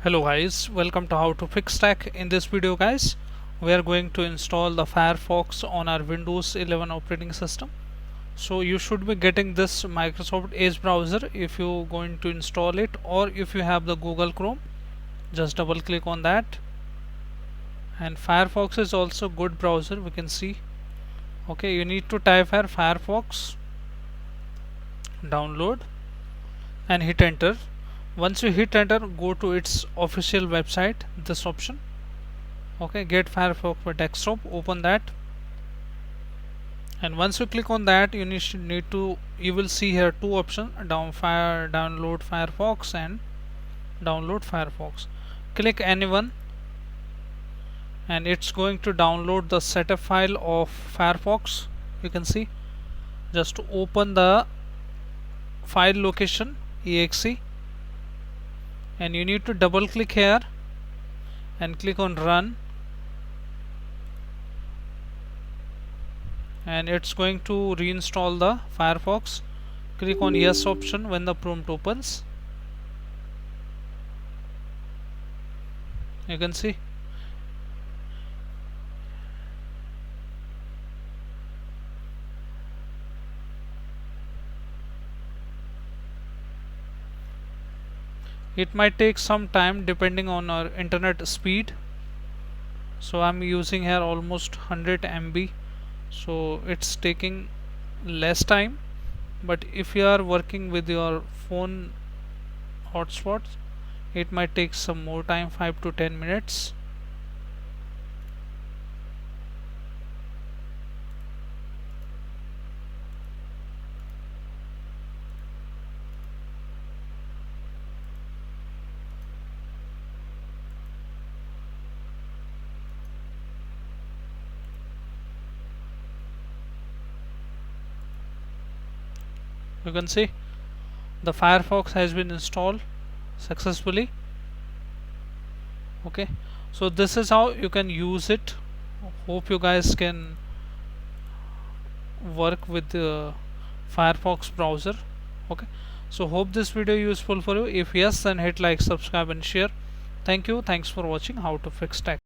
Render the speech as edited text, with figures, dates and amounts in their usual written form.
Hello guys, welcome to How to Fix Tech. In this video guys, we are going to install the Firefox on our Windows 11 operating system. So you should be getting this Microsoft Edge browser if you're going to install it, or if you have the Google Chrome, just double click on that. And Firefox is also good browser, we can see. Okay, you need to type here Firefox, download, and hit enter. Once you hit enter, go to its official website, this option. Okay, get Firefox for desktop, open that, and once you click on that, you will see here two options: download Firefox and download Firefox. Click anyone and it's going to download the setup file of Firefox. You can see, just open the file location exe, and you need to double click here and click on run, and it's going to reinstall the Firefox. Click on yes option when the prompt opens. You can see it might take some time depending on our internet speed. So I'm using here almost 100 MB, so it's taking less time. But if you are working with your phone hotspots, it might take some more time, 5 to 10 minutes. You can see the Firefox has been installed successfully. Okay, so this is how you can use it. Hope you guys can work with the Firefox browser. Okay, so hope this video useful for you. If yes, then hit like, subscribe and share. Thank you. Thanks for watching How to Fix Tech.